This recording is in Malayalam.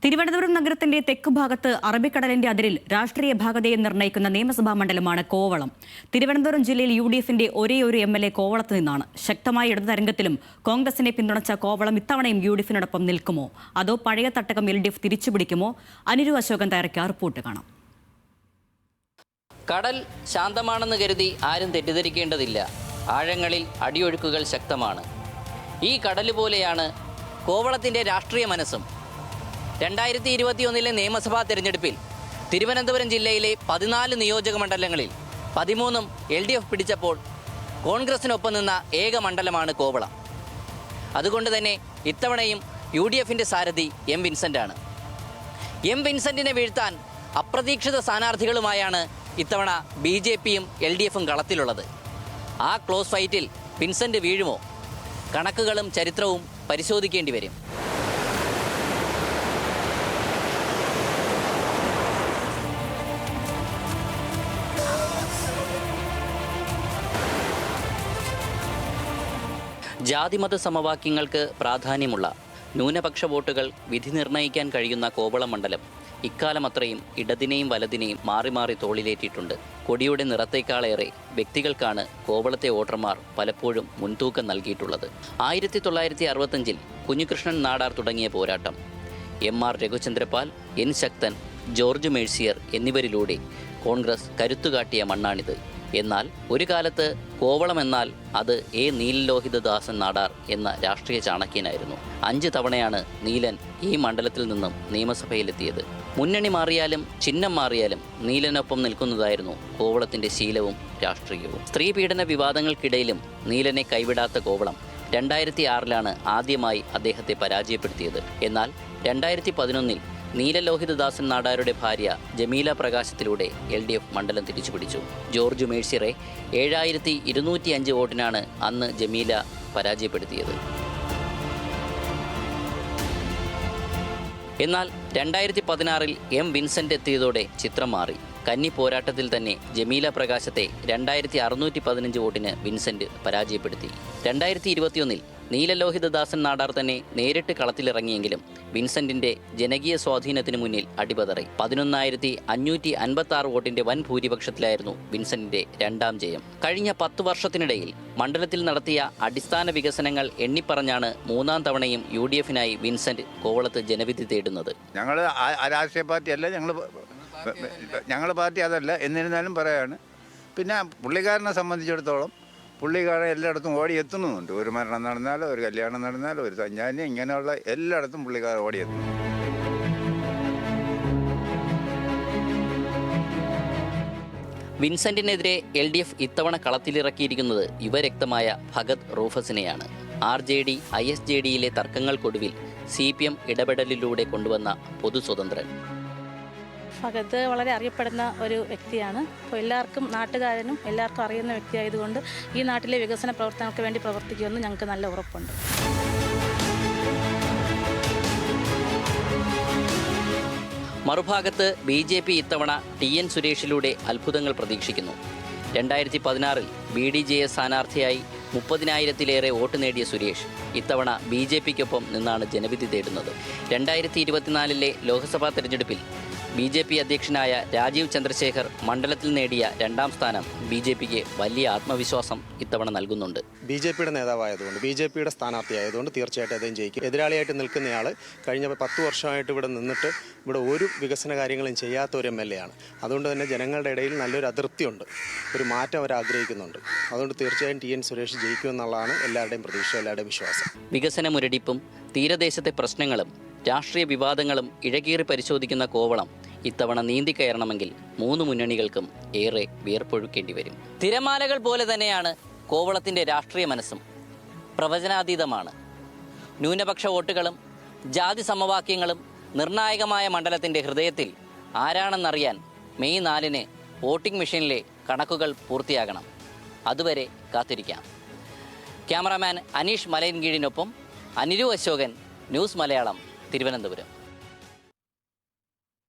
തിരുവനന്തപുരം നഗരത്തിന്റെ തെക്ക് ഭാഗത്ത് അറബിക്കടലിന്റെ അതിരിൽ രാഷ്ട്രീയ ഭാഗതയെ നിർണ്ണയിക്കുന്ന നിയമസഭാ മണ്ഡലമാണ് കോവളം. തിരുവനന്തപുരം ജില്ലയിൽ UDFന്റെ ഒരേയൊരു MLA കോവളത്ത് നിന്നാണ്. ശക്തമായ ഇടതു തരംഗത്തിലും കോൺഗ്രസിനെ പിന്തുണച്ച കോവളം ഇത്തവണയും UDFനോടൊപ്പം നിൽക്കുമോ, അതോ പഴയ തട്ടകം LDF തിരിച്ചുപിടിക്കുമോ? അനിരു അശോകൻ തയ്യാറാക്കിയ റിപ്പോർട്ട് കാണാം. കടൽ ശാന്തമാണെന്ന് കരുതി ആരും തെറ്റിദ്ധരിക്കേണ്ടതില്ല. ആഴങ്ങളിൽ അടിയൊഴുക്കുകൾ ശക്തമാണ്. ഈ കടൽ പോലെയാണ് കോവളത്തിൻ്റെ രാഷ്ട്രീയ മനസ്സും. 2021 നിയമസഭാ തെരഞ്ഞെടുപ്പിൽ തിരുവനന്തപുരം ജില്ലയിലെ 14 നിയോജക മണ്ഡലങ്ങളിൽ 13 LDF പിടിച്ചപ്പോൾ കോൺഗ്രസിനൊപ്പം നിന്ന ഏക മണ്ഡലമാണ് കോവളം. അതുകൊണ്ട് തന്നെ ഇത്തവണയും UDFന്റെ സാരഥി M. വിൻസെൻ്റാണ്. M. വിൻസെൻറ്റിനെ വീഴ്ത്താൻ അപ്രതീക്ഷിത സ്ഥാനാർത്ഥികളുമായാണ് ഇത്തവണ BJPയും LDFും കളത്തിലുള്ളത്. ആ ക്ലോസ് ഫൈറ്റിൽ വിൻസെൻ്റ് വീഴുമോ? കണക്കുകളും ചരിത്രവും പരിശോധിക്കേണ്ടി വരും. ജാതിമത സമവാക്യങ്ങൾക്ക് പ്രാധാന്യമുള്ള ന്യൂനപക്ഷ വോട്ടുകൾ വിധി നിർണ്ണയിക്കാൻ കഴിയുന്ന കോവളം മണ്ഡലം ഇക്കാലം അത്രയും ഇടതിനെയും വലതിനെയും മാറി മാറി തോളിലേറ്റിയിട്ടുണ്ട്. കൊടിയുടെ നിറത്തേക്കാളേറെ വ്യക്തികൾക്കാണ് കോവളത്തെ വോട്ടർമാർ പലപ്പോഴും മുൻതൂക്കം നൽകിയിട്ടുള്ളത്. 1965 കുഞ്ഞികൃഷ്ണൻ നാടാർ തുടങ്ങിയ പോരാട്ടം, MR രഘുചന്ദ്രപാൽ, N. ശക്തൻ, ജോർജ് മേഴ്സിയർ എന്നിവരിലൂടെ കോൺഗ്രസ് കരുത്തുകാട്ടിയ മണ്ണാണിത്. എന്നാൽ ഒരു കാലത്ത് കോവളം എന്നാൽ അത് A. നീലലോഹിതദാസൻ നാടാർ എന്ന രാഷ്ട്രീയ ചാണക്യനായിരുന്നു. 5 തവണയാണ് നീലൻ ഈ മണ്ഡലത്തിൽ നിന്നും നിയമസഭയിലെത്തിയത്. മുന്നണി മാറിയാലും ചിഹ്നം മാറിയാലും നീലനൊപ്പം നിൽക്കുന്നതായിരുന്നു കോവളത്തിൻ്റെ ശീലവും രാഷ്ട്രീയവും. സ്ത്രീ പീഡന വിവാദങ്ങൾക്കിടയിലും നീലനെ കൈവിടാത്ത കോവളം 2006 ആദ്യമായി അദ്ദേഹത്തെ പരാജയപ്പെടുത്തിയത്. എന്നാൽ 2011 നീലലോഹിതദാസൻ നാടാരുടെ ഭാര്യ ജമീല പ്രകാശത്തിലൂടെ LDF മണ്ഡലം തിരിച്ചുപിടിച്ചു. ജോർജ് മേഴ്സിയറെ 7205 വോട്ടിനാണ് അന്ന് ജമീല പരാജയപ്പെടുത്തിയത്. എന്നാൽ 2016 M. വിൻസെൻ്റ് എത്തിയതോടെ ചിത്രം മാറി. കന്നി പോരാട്ടത്തിൽ തന്നെ ജമീല പ്രകാശത്തെ 2615 വോട്ടിന് വിൻസെൻ്റ് പരാജയപ്പെടുത്തി. 2021 നീലലോഹിതദാസൻ നാടാർ തന്നെ നേരിട്ട് കളത്തിലിറങ്ങിയെങ്കിലും വിൻസെന്റിന്റെ ജനകീയ സ്വാധീനത്തിനു മുന്നിൽ അടിപതറി. 11,556 വോട്ടിന്റെ വൻ ഭൂരിപക്ഷത്തിലായിരുന്നു വിൻസെന്റിന്റെ രണ്ടാം ജയം. കഴിഞ്ഞ 10 വർഷത്തിനിടയിൽ മണ്ഡലത്തിൽ നടത്തിയ അടിസ്ഥാന വികസനങ്ങൾ എണ്ണിപ്പറഞ്ഞാണ് 3ാം തവണയും UDFനായി വിൻസെന്റ് കോവളത്ത് ജനവിധി തേടുന്നത്. ഞങ്ങൾ രാഷ്ട്രീയ പാർട്ടിയല്ല, ഞങ്ങൾ പാർട്ടി അതല്ല. എന്നിരുന്നാലും പറയാണ്, പിന്നെ പുള്ളിക്കാരനെ സംബന്ധിച്ചിടത്തോളം പുള്ളിക്കാരൻ എല്ലായിടത്തും ഓടി എത്തുന്നുണ്ട്. ഒരു മരണം നടന്നാലോ ഒരു കല്യാണം നടന്നാലോ ഒരു സഞ്ചാരി ഇങ്ങനെയുള്ള എല്ലായിടത്തും പുള്ളിക്കാരൻ ഓടിയെത്തുന്നു. വിൻസെന്റിനെതിരെ LDF ഇത്തവണ കളത്തിലിറക്കിയിരിക്കുന്നത് യുവരക്തമായ ഭഗത് റൂഫസിനെയാണ്. RJD ISJDയിലെ തർക്കങ്ങൾക്കൊടുവിൽ CPM ഇടപെടലിലൂടെ കൊണ്ടുവന്ന പൊതു സ്വതന്ത്രൻ. ഭഗത് വളരെ അറിയപ്പെടുന്ന ഒരു വ്യക്തിയാണ്. അപ്പോൾ എല്ലാവർക്കും, നാട്ടുകാരനും എല്ലാവർക്കും അറിയുന്ന വ്യക്തിയായതുകൊണ്ട് ഈ നാട്ടിലെ വികസന പ്രവർത്തനങ്ങൾക്ക് വേണ്ടി പ്രവർത്തിക്കുമെന്ന് ഞങ്ങൾക്ക് നല്ല ഉറപ്പുണ്ട്. മറുഭാഗത്ത് BJP ഇത്തവണ TN സുരേഷിലൂടെ അത്ഭുതങ്ങൾ പ്രതീക്ഷിക്കുന്നു. 2016 BDJS സ്ഥാനാർത്ഥിയായി 30,000-ലേറെ വോട്ട് നേടിയ സുരേഷ് ഇത്തവണ BJPക്കൊപ്പം നിന്നാണ് ജനവിധി തേടുന്നത്. 2024 ലോക്സഭാ തെരഞ്ഞെടുപ്പിൽ BJP അധ്യക്ഷനായ രാജീവ് ചന്ദ്രശേഖർ മണ്ഡലത്തിൽ നേടിയ 2ാം സ്ഥാനം BJPക്ക് വലിയ ആത്മവിശ്വാസം ഇത്തവണ നൽകുന്നുണ്ട്. BJPയുടെ നേതാവായതുകൊണ്ട്, BJPയുടെ സ്ഥാനാർത്ഥിയായതുകൊണ്ട് തീർച്ചയായിട്ടും അദ്ദേഹം ജയിക്കും. എതിരാളിയായിട്ട് നിൽക്കുന്നയാൾ കഴിഞ്ഞ 10 വർഷമായിട്ട് ഇവിടെ നിന്നിട്ട് ഇവിടെ ഒരു വികസന കാര്യങ്ങളും ചെയ്യാത്ത ഒരു MLA ആണ്. അതുകൊണ്ട് തന്നെ ജനങ്ങളുടെ ഇടയിൽ നല്ലൊരു അതൃപ്തിയുണ്ട്, ഒരു മാറ്റം അവർ ആഗ്രഹിക്കുന്നുണ്ട്. അതുകൊണ്ട് തീർച്ചയായും TN സുരേഷ് ജയിക്കുമെന്നുള്ളതാണ് എല്ലാവരുടെയും പ്രതീക്ഷ, എല്ലാവരുടെയും വിശ്വാസം. വികസന മുരടിപ്പും തീരദേശത്തെ പ്രശ്നങ്ങളും രാഷ്ട്രീയ വിവാദങ്ങളും ഇഴകീറി പരിശോധിക്കുന്ന കോവളം ഇത്തവണ നീന്തിക്കയറണമെങ്കിൽ 3 മുന്നണികൾക്കും ഏറെ വിയർപ്പൊഴുക്കേണ്ടി വരും. തിരമാലകൾ പോലെ തന്നെയാണ് കോവളത്തിൻ്റെ രാഷ്ട്രീയ മനസ്സും. പ്രവചനാതീതമാണ്. ന്യൂനപക്ഷ വോട്ടുകളും ജാതി സമവാക്യങ്ങളും നിർണായകമായ മണ്ഡലത്തിൻ്റെ ഹൃദയത്തിൽ ആരാണെന്നറിയാൻ മെയ് 4 വോട്ടിംഗ് മെഷീനിലെ കണക്കുകൾ പൂർത്തിയാകണം. അതുവരെ കാത്തിരിക്കാം. ക്യാമറാമാൻ അനീഷ് മലയൻകീഴിനൊപ്പം അനിരു അശോകൻ, ന്യൂസ് മലയാളം, തിരുവനന്തപുരം.